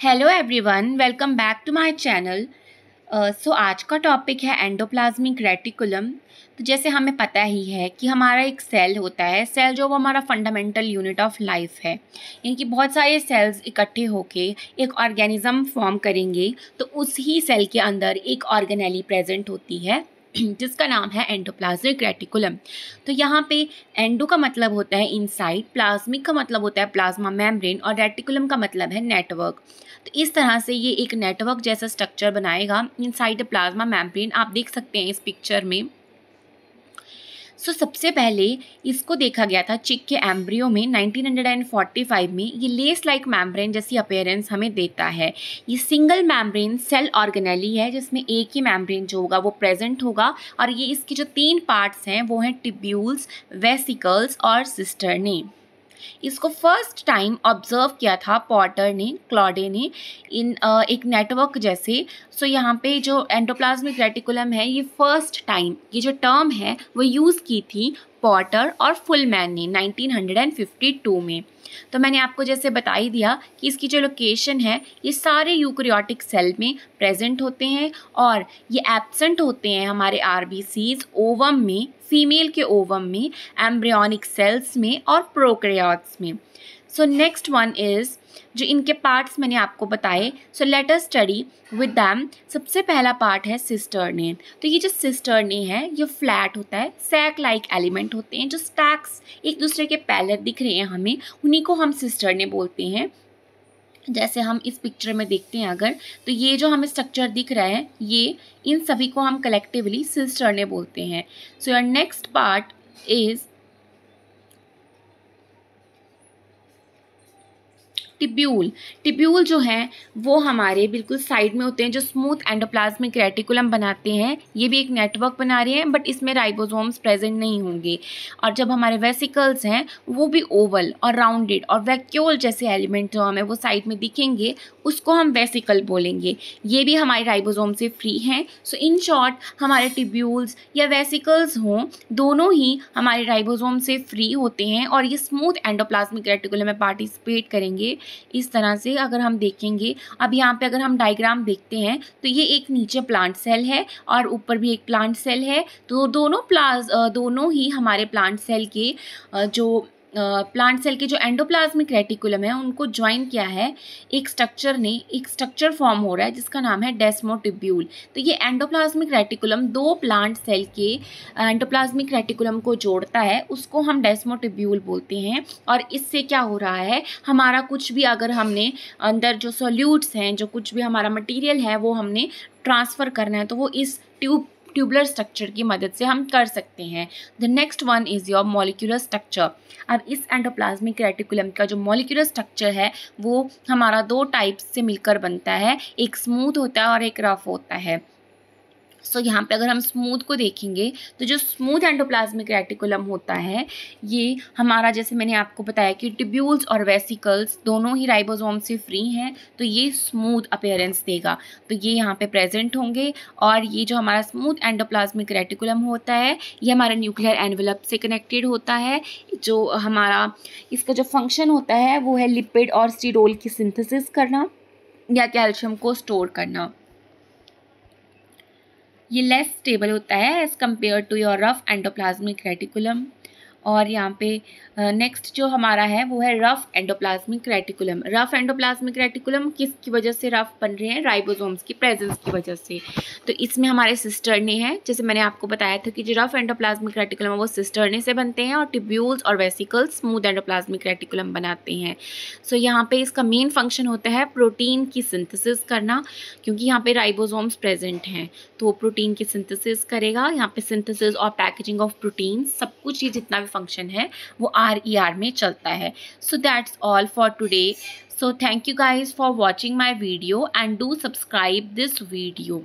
Hello everyone, welcome back to my channel. आज का topic है एंडोप्लाज्मिक रेटिकुलम। तो जैसे हमें पता ही है कि हमारा एक सेल होता है। सेल जो वो हमारा फंडामेंटल यूनिट ऑफ लाइफ है, यानी कि बहुत सारे सेल्स इकट्ठे होके एक ऑर्गेनिज्म फॉर्म करेंगे तो उसी सेल के अंदर एक ऑर्गेनेली प्रेजेंट होती है जिसका नाम है एंडोप्लाज्मिक रेटिकुलम। तो यहाँ पे एंडो का मतलब होता है इनसाइड, प्लाज्मिक का मतलब होता है प्लाज्मा मेम्ब्रेन और रेटिकुलम का मतलब है नेटवर्क। तो इस तरह से ये एक नेटवर्क जैसा स्ट्रक्चर बनाएगा इनसाइड द प्लाज्मा मेम्ब्रेन। आप देख सकते हैं इस पिक्चर में। सबसे पहले इसको देखा गया था चिक के एम्ब्रियो में 1945 में। ये लेस लाइक मेम्ब्रेन जैसी अपीयरेंस हमें देता है। ये सिंगल मेम्ब्रेन सेल ऑर्गेनेली है जिसमें एक ही मेम्ब्रेन जो होगा वो प्रेजेंट होगा। और ये इसके जो 3 पार्ट्स हैं वो हैं ट्यूब्यूल्स, वेसिकल्स और सिस्टर्नी। इसको फर्स्ट टाइम ऑब्जर्व किया था पॉटर ने, क्लॉडे ने, इन एक नेटवर्क जैसे। यहाँ पे जो एंडोप्लाज्मिक रेटिकुलम है ये फर्स्ट टाइम, ये जो टर्म है वो यूज़ की थी पॉटर और फुलमैन ने 1952 में। तो मैंने आपको जैसे बता ही दिया कि इसकी जो लोकेशन है ये सारे यूकैरियोटिक सेल में प्रेजेंट होते हैं और ये एब्सेंट होते हैं हमारे आरबीसीज, ओवम में, फीमेल के ओवम में, एम्ब्रियोनिक सेल्स में और प्रोकैरियोट्स में। नेक्स्ट वन इज जो इनके पार्ट्स मैंने आपको बताए। Let us study with them. सबसे पहला पार्ट है सिस्टर्नी। तो ये जो सिस्टर्नी है ये फ्लैट होता है, सैक लाइक एलिमेंट होते हैं जो स्टैक्स एक दूसरे के पैरेलल दिख रहे हैं हमें, उन्हीं को हम सिस्टर्नी बोलते हैं। जैसे हम इस पिक्चर में देखते हैं अगर, तो ये जो हमें स्ट्रक्चर दिख रहा है ये इन सभी को हम कलेक्टिवली सिस्टर्नी बोलते हैं। Your next part is tubule. Tubule जो हैं वो हमारे बिल्कुल साइड में होते हैं जो स्मूथ एंडोप्लाज्मिक रेटिकुलम बनाते हैं। ये भी एक नेटवर्क बना रहे हैं बट इसमें राइबोसोम्स प्रेजेंट नहीं होंगे। और जब हमारे वेसिकल्स हैं वो भी ओवल और राउंडेड और वैक्यूल जैसे एलिमेंट जो हमें वो साइड में दिखेंगे उसको हम वेसिकल बोलेंगे। ये भी हमारे राइबोसोम से फ्री हैं। इन शॉर्ट हमारे टिब्यूल्स या वेसिकल्स हों दोनों ही हमारे राइबोसोम से फ्री होते हैं और ये स्मूथ एंडोप्लाज्मिक रेटिकुलम में पार्टिसिपेट करेंगे। इस तरह से अगर हम देखेंगे, अब यहाँ पे अगर हम डायग्राम देखते हैं तो ये एक नीचे प्लांट सेल है और ऊपर भी एक प्लांट सेल है। तो दोनों ही हमारे प्लांट सेल के प्लांट सेल के जो एंडोप्लाज्मिक रेटिकुलम है उनको ज्वाइन किया है एक स्ट्रक्चर फॉर्म हो रहा है जिसका नाम है डेस्मोटिब्यूल। तो ये एंडोप्लाज्मिक रेटिकुलम दो प्लांट सेल के एंडोप्लाज्मिक रेटिकुलम को जोड़ता है, उसको हम डेस्मोटिब्यूल बोलते हैं। और इससे क्या हो रहा है, हमारा कुछ भी अगर हमने अंदर जो सॉल्यूट्स हैं, जो कुछ भी हमारा मटीरियल है वो हमने ट्रांसफ़र करना है तो वो इस ट्यूबुलर स्ट्रक्चर की मदद से हम कर सकते हैं। The next one is your molecular structure. अब इस एंडोप्लाज्मिक रेटिकुलम का जो मॉलिक्यूलर स्ट्रक्चर है वो हमारा 2 टाइप्स से मिलकर बनता है, एक स्मूथ होता है और एक रफ होता है। यहाँ पे अगर हम स्मूथ को देखेंगे तो जो स्मूथ एंडोप्लाज्मिक रेटिकुलम होता है ये हमारा, जैसे मैंने आपको बताया कि ट्यूब्यूल्स और वेसिकल्स दोनों ही राइबोसोम से फ्री हैं तो ये स्मूथ अपीयरेंस देगा। तो ये यहाँ पे प्रेजेंट होंगे और ये जो हमारा स्मूथ एंडोप्लाज्मिक रेटिकुलम होता है ये हमारा न्यूक्लियर एनवेलप से कनेक्टेड होता है। जो हमारा इसका जो फंक्शन होता है वो है लिपिड और स्टीरोल की सिंथेसिस करना या कैल्शियम को स्टोर करना। ये लेस स्टेबल होता है as compare to your rough endoplasmic reticulum. और यहाँ पे नेक्स्ट जो हमारा है वो है rough endoplasmic reticulum. Rough endoplasmic reticulum किसकी वजह से रफ बन रहे हैं, राइबोसोम्स की प्रेजेंस की वजह से। तो इसमें हमारे सिस्टर्नी है, जैसे मैंने आपको बताया था कि जो रफ एंडोप्लाज्मिक रेटिकुलम है वो सिस्टर्नी से बनते हैं और ट्यूब्यूल्स और वेसिकल्स स्मूथ एंडोप्लाज्मिक रेटिकुलम बनाते हैं। यहाँ पे इसका मेन फंक्शन होता है प्रोटीन की सिंथेसिस करना, क्योंकि यहाँ पे राइबोसोम्स प्रेजेंट हैं तो प्रोटीन की सिंथेसिस करेगा। यहाँ पे सिंथेसिस और पैकेजिंग ऑफ प्रोटीन सब कुछ, ये जितना भी फंक्शन है वो RER में चलता है। That's all for today. Thank you guys for watching my video and do subscribe this video.